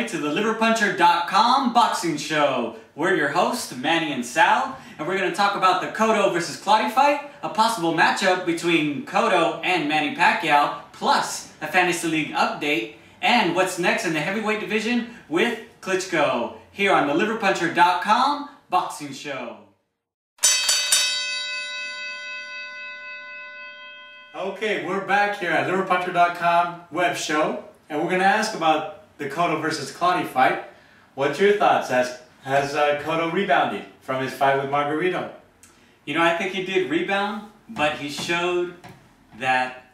everybody, to the liverpuncher.com boxing show. We're your hosts, Manny and Sal, and we're going to talk about the Cotto versus Clottey fight, a possible matchup between Cotto and Manny Pacquiao, plus a Fantasy League update, and what's next in the heavyweight division with Klitschko, here on the liverpuncher.com boxing show. Okay, we're back here at liverpuncher.com web show, and we're going to ask about the Cotto versus Clottey fight. What's your thoughts? Has Cotto rebounded from his fight with Margarito? You know, I think he did rebound, but he showed that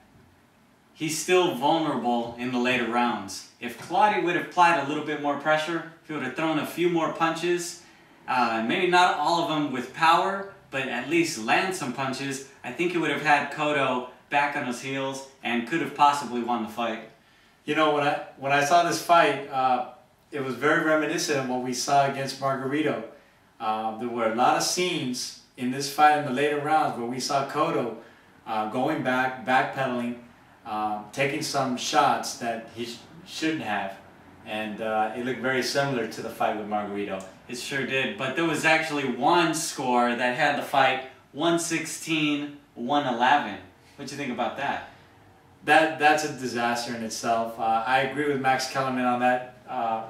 he's still vulnerable in the later rounds. If Clottey would have applied a little bit more pressure, if he would have thrown a few more punches, maybe not all of them with power, but at least land some punches, I think he would have had Cotto back on his heels and could have possibly won the fight. You know, when I saw this fight, it was very reminiscent of what we saw against Margarito. There were a lot of scenes in this fight in the later rounds where we saw Cotto going back, backpedaling, taking some shots that he shouldn't have. And it looked very similar to the fight with Margarito. It sure did, but there was actually one score that had the fight 116-111. What do you think about that? That's a disaster in itself. I agree with Max Kellerman on that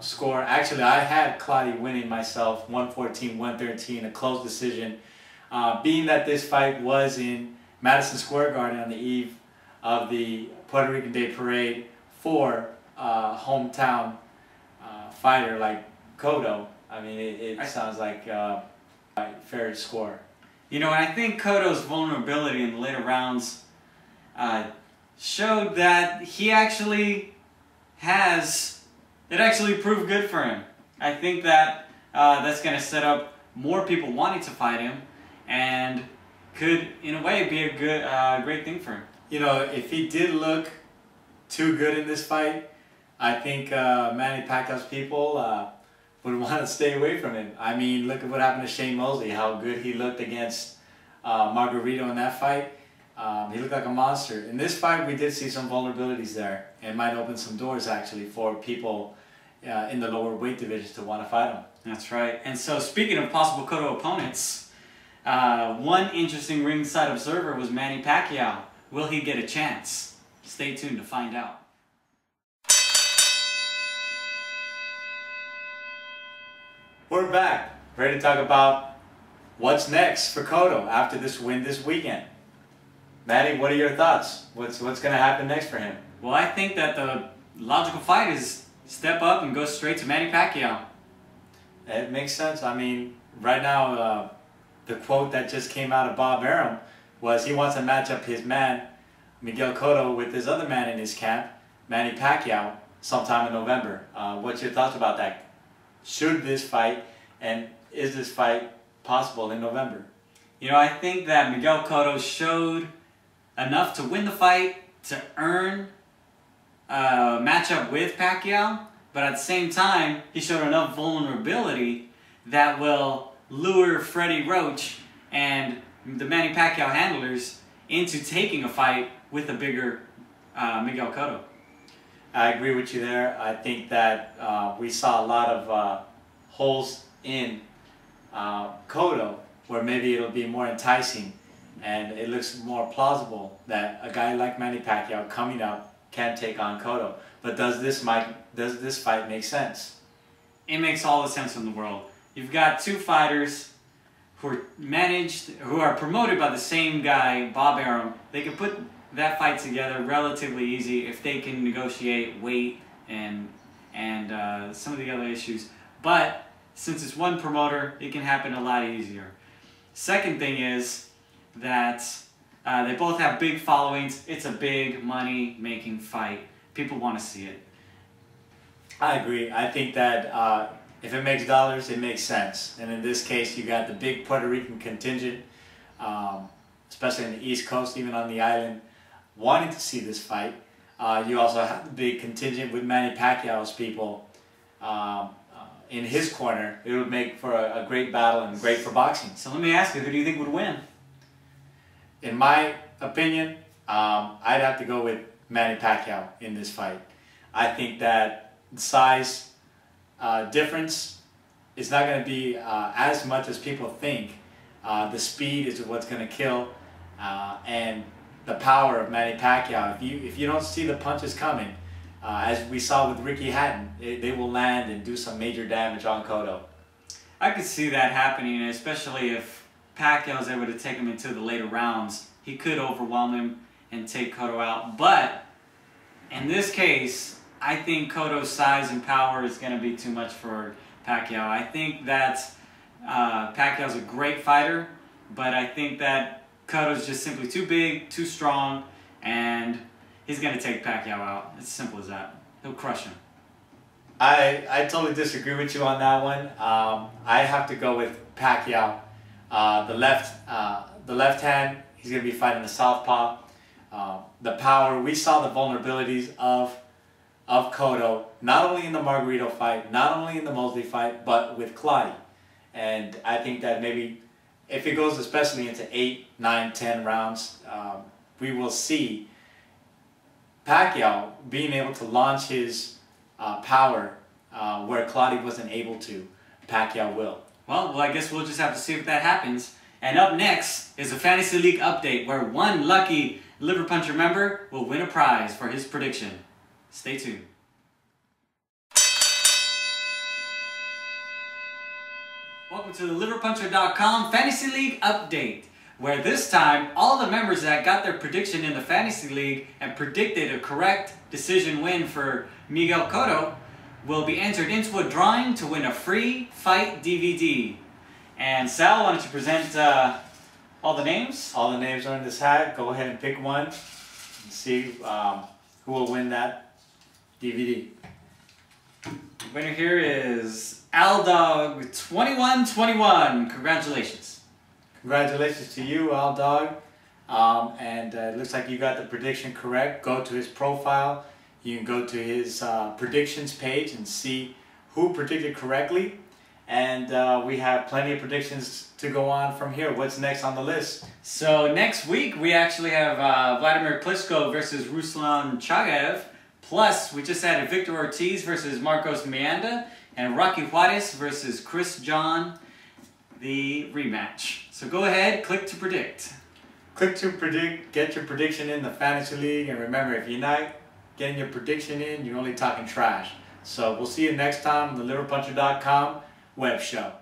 score. Actually, I had Clottey winning myself, 114-113, a close decision. Being that this fight was in Madison Square Garden on the eve of the Puerto Rican Day Parade for a hometown fighter like Cotto, I mean, it sounds like a fair score. You know, and I think Cotto's vulnerability in the later rounds showed that he actually it actually proved good for him. I think that that's going to set up more people wanting to fight him and could, in a way, be a good, great thing for him. You know, if he did look too good in this fight, I think Manny Pacquiao's people would want to stay away from him. I mean, look at what happened to Shane Mosley, how good he looked against Margarito in that fight. He looked like a monster. In this fight, we did see some vulnerabilities there. It might open some doors, actually, for people in the lower weight divisions to want to fight him. That's right. And so, speaking of possible Cotto opponents, one interesting ringside observer was Manny Pacquiao. Will he get a chance? Stay tuned to find out. We're back, ready to talk about what's next for Cotto after this win this weekend. Manny, what are your thoughts? What's going to happen next for him? Well, I think that the logical fight is step up and go straight to Manny Pacquiao. It makes sense. I mean, right now, the quote that just came out of Bob Arum was he wants to match up his man, Miguel Cotto, with his other man in his camp, Manny Pacquiao, sometime in November. What's your thoughts about that? Should this fight, and is this fight possible in November? You know, I think that Miguel Cotto showed enough to win the fight, to earn a matchup with Pacquiao, but at the same time, he showed enough vulnerability that will lure Freddie Roach and the Manny Pacquiao handlers into taking a fight with a bigger Miguel Cotto. I agree with you there. I think that we saw a lot of holes in Cotto where maybe it'll be more enticing, and it looks more plausible that a guy like Manny Pacquiao coming up can take on Cotto. But does this fight make sense? It makes all the sense in the world. You've got two fighters who are promoted by the same guy, Bob Arum. They can put that fight together relatively easy if they can negotiate weight and some of the other issues. But since it's one promoter, it can happen a lot easier. Second thing is that they both have big followings. It's a big money-making fight. People want to see it. I agree. I think that if it makes dollars, it makes sense. And in this case, you got the big Puerto Rican contingent, especially in the East Coast, even on the island, wanting to see this fight. You also have the big contingent with Manny Pacquiao's people in his corner. It would make for a great battle and great for boxing. So let me ask you, who do you think would win? In my opinion, I'd have to go with Manny Pacquiao in this fight. I think that size difference is not going to be as much as people think. The speed is what's going to kill, and the power of Manny Pacquiao. If you don't see the punches coming, as we saw with Ricky Hatton, they will land and do some major damage on Cotto. I could see that happening, especially if Pacquiao is able to take him into the later rounds. He could overwhelm him and take Cotto out. But in this case, I think Cotto's size and power is going to be too much for Pacquiao. I think that Pacquiao's a great fighter, but I think that Cotto's just simply too big, too strong, and he's going to take Pacquiao out. It's simple as that. He'll crush him. I totally disagree with you on that one. I have to go with Pacquiao. The left hand, he's going to be fighting the southpaw. The power, we saw the vulnerabilities of Cotto, not only in the Margarito fight, not only in the Mosley fight, but with Clottey. And I think that maybe if it goes especially into 8, 9, 10 rounds, we will see Pacquiao being able to launch his power where Clottey wasn't able to. Pacquiao will. Well, I guess we'll just have to see if that happens. And up next is a Fantasy League update where one lucky Liver Puncher member will win a prize for his prediction. Stay tuned. Welcome to the liverpuncher.com Fantasy League update, where this time all the members that got their prediction in the Fantasy League and predicted a correct decision win for Miguel Cotto will be entered into a drawing to win a free fight DVD. And Sal, why don't you present all the names? All the names are in this hat. Go ahead and pick one and see who will win that DVD. The winner here is Aldog2121. Congratulations. Congratulations to you, Aldog. And it looks like you got the prediction correct. Go to his profile. You can go to his predictions page and see who predicted correctly. And we have plenty of predictions to go on from here. What's next on the list? So next week we actually have Vladimir Klitschko versus Ruslan Chagaev. Plus we just added Victor Ortiz versus Marcos Miranda and Rocky Juarez versus Chris John, the rematch. So go ahead, click to predict. Click to predict, get your prediction in the Fantasy League, and remember, if you're not getting your prediction in, you're only talking trash. So we'll see you next time on the liverpuncher.com web show.